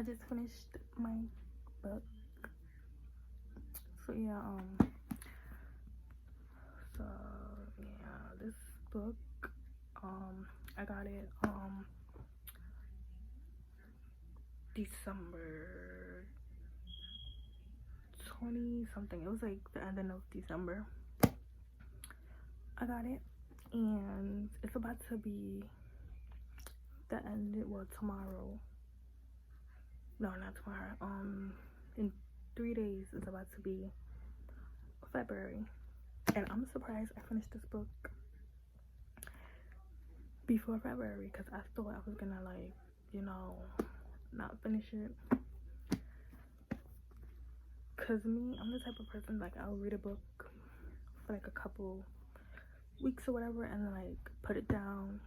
just finished my book. So yeah, this book, I got it December 20 something. It was like the ending of December. I got it, and it's about to be the end. Well, tomorrow. No, not tomorrow. In 3 days, it's about to be February, and I'm surprised I finished this book before February, because I thought I was gonna, like, you know, not finish it. Cause me, I'm the type of person, like, I'll read a book for like a couple weeks or whatever, and then like put it down,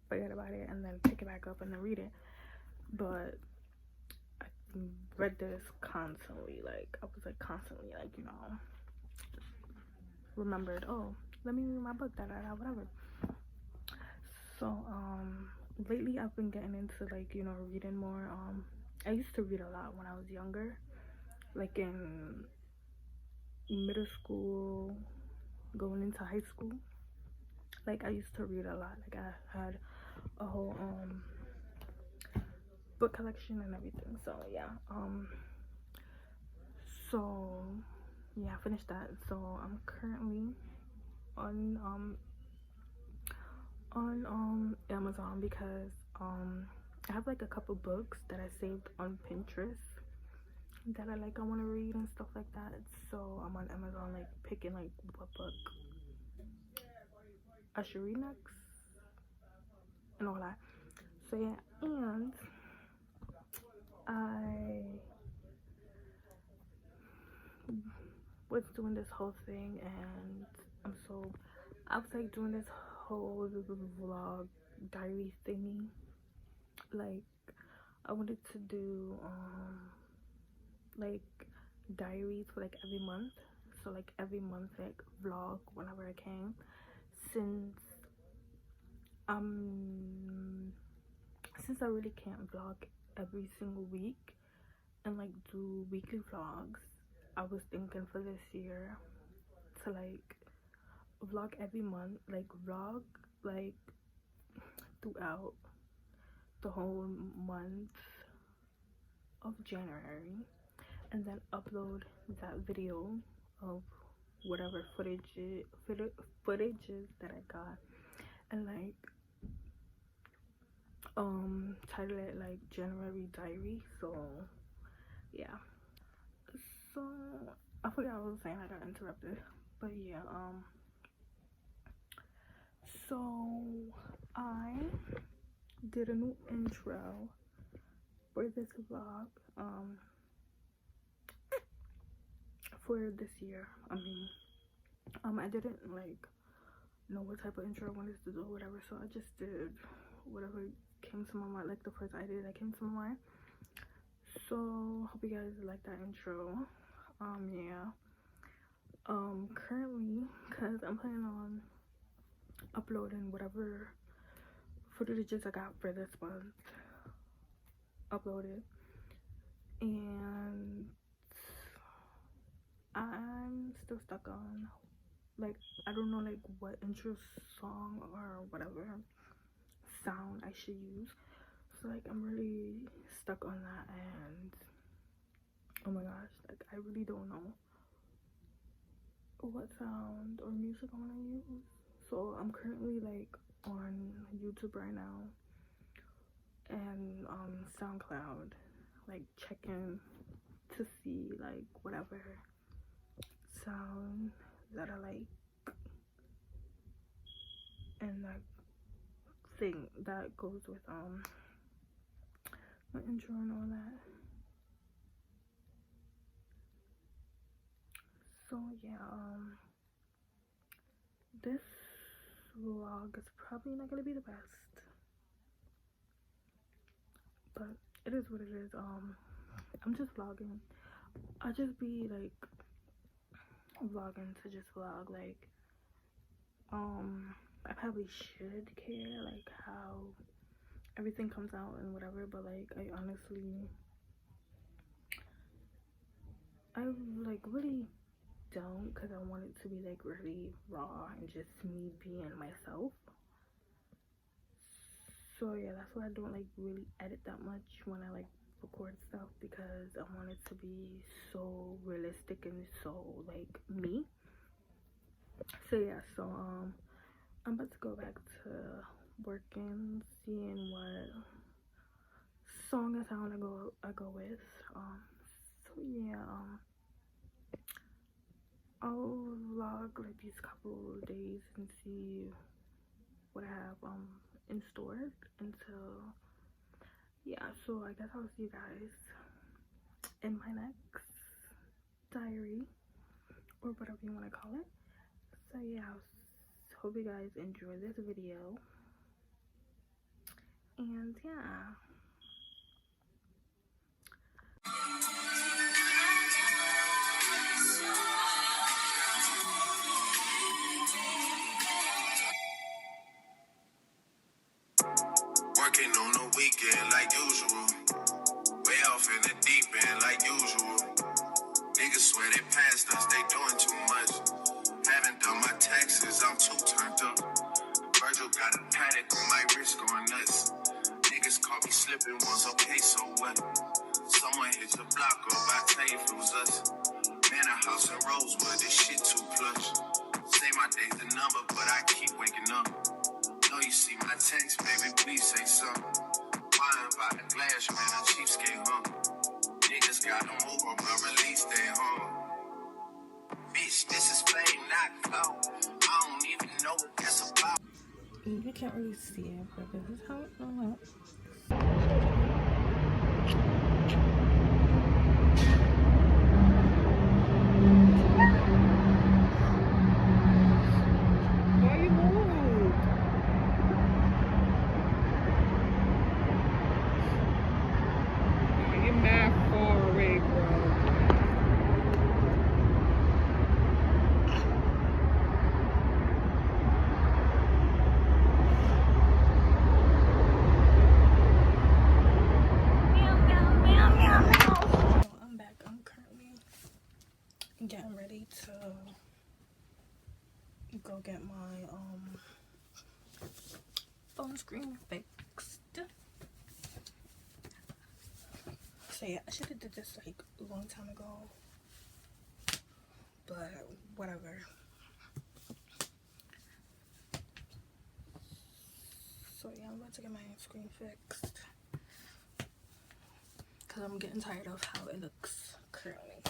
forget about it, and then pick it back up and then read it. But I read this constantly. Like, I was like constantly, like, you know, remembered, oh, let me read my book, whatever. So lately I've been getting into, like, you know, reading more. I used to read a lot when I was younger, like in middle school, going into high school. Like, I used to read a lot. Like, I had a whole book collection and everything. So yeah, I finished that. So I'm currently on Amazon, because I have like a couple books that I saved on Pinterest that I want to read and stuff like that. So I'm on Amazon, like, picking like what book I should read next and all that. So yeah, and I was doing this whole thing, and I was like doing this whole vlog diary thingy. Like, I wanted to do like diaries for like every month. So like every month, like, vlog whenever I can, since I really can't vlog every single week and like do weekly vlogs. I was thinking for this year to like vlog every month, like vlog like throughout the whole month of January, and then upload that video of whatever footages that I got, and like title it like January diary. So yeah, so I forgot what I was saying, I got interrupted. But yeah, so I did a new intro for this vlog for this year. I didn't like know what type of intro I wanted to do or whatever, so I just did whatever came to my mind, like the first idea that came to my mind. So hope you guys like that intro. Currently, because I'm planning on uploading whatever footages I got for this month uploaded, and I'm still stuck on, like, I don't know like what intro song or whatever sound I should use. So like I'm really stuck on that, and oh my gosh, like I really don't know what sound or music I want to use. So I'm currently like on YouTube right now and SoundCloud, like checking to see like whatever sound that I like, and that thing that goes with my intro and all that. So yeah, this vlog is probably not gonna be the best, but it is what it is. I'm just vlogging. I just be like vlogging to just vlog. Like, I probably should care like how everything comes out and whatever, but like I like really don't, because I want it to be like really raw and just me being myself. So yeah, that's why I don't like really edit that much when I like record stuff, because I want it to be so realistic and so like me. So yeah, so I'm about to go back to working, seeing what song and sound I go with. So yeah, I'll vlog like these couple of days and see what I have in store until, yeah. So I guess I'll see you guys in my next diary, or whatever you want to call it. So yeah, hope you guys enjoy this video, and yeah. Working on the weekend like usual. Way off in the deep end like usual. Niggas swear they passed us, they doing too much. Haven't done my taxes, I'm too turned up. Virgil got a paddock on my wrist going nuts. Niggas caught me slipping once, okay, so what? Someone hit the block up, I tell you if it was us. Man, a house in Rosewood, this shit too plush. Say my day's a number, but I keep waking up. Know you see my text, baby, please say something. Wine by the glass, man, a cheapskate, huh? Niggas gotta move on my release day, huh? Bitch, this is flame, not cloud. I don't even know what that's about. You can't really see it, but this is how it looks. Why you move? You're mad far away, bro. I'm back. I'm currently getting ready to go get my phone screen fixed. So yeah, I should have did this like a long time ago, but whatever. So yeah, I'm about to get my screen fixed because I'm getting tired of how it looks currently.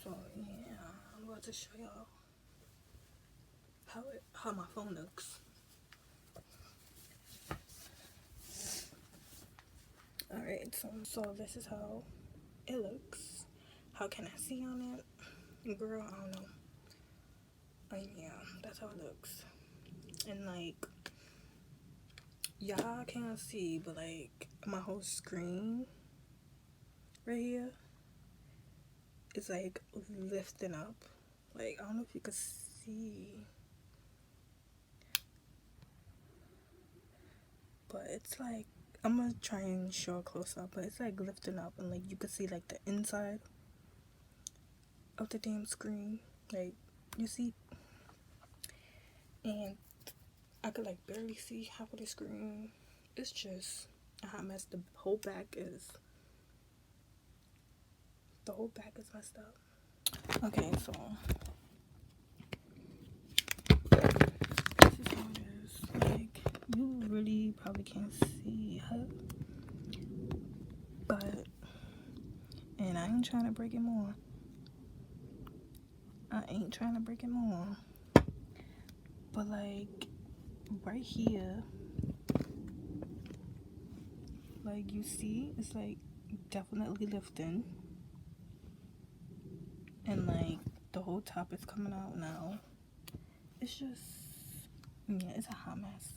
So yeah, I'm about to show y'all how my phone looks. Alright, so this is how it looks. How can I see on it? Girl, I don't know. Yeah, that's how it looks. And like, y'all can't see, but like my whole screen right here is like lifting up. Like, I don't know if you could see, but it's like, I'm gonna try and show a close up, but it's like lifting up, and like you could see like the inside of the damn screen, like, you see, and I could like barely see half of the screen. It's just a hot mess. The whole back is messed up. Okay, so this is how it is. Like, you really probably can't see her, but, and I ain't trying to break it more. But like right here, like you see, it's like definitely lifting, and like the whole top is coming out now. It's just, yeah, it's a hot mess.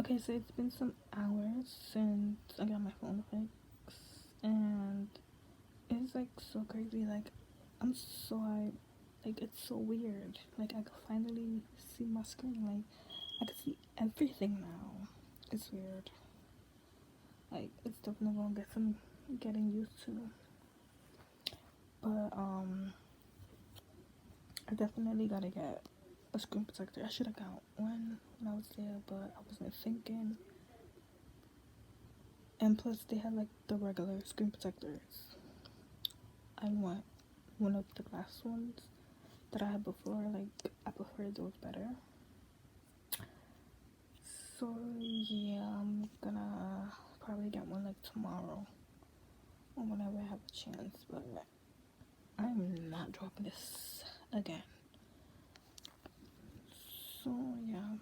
Okay, so it's been some hours since I got my phone fixed, and it's like so crazy. Like, I'm so hyped. Like, it's so weird. Like, I could finally see my screen. Like, I could see everything now. It's weird. Like, it's definitely gonna get some getting used to. But I definitely gotta get a screen protector. I should have got one when I was there, but I wasn't thinking. And plus, they had like the regular screen protectors. I want one of the glass ones that I had before. Like, I prefer those better. So yeah, I'm gonna probably get one like tomorrow or whenever I have a chance. But I'm not dropping this again. So yeah.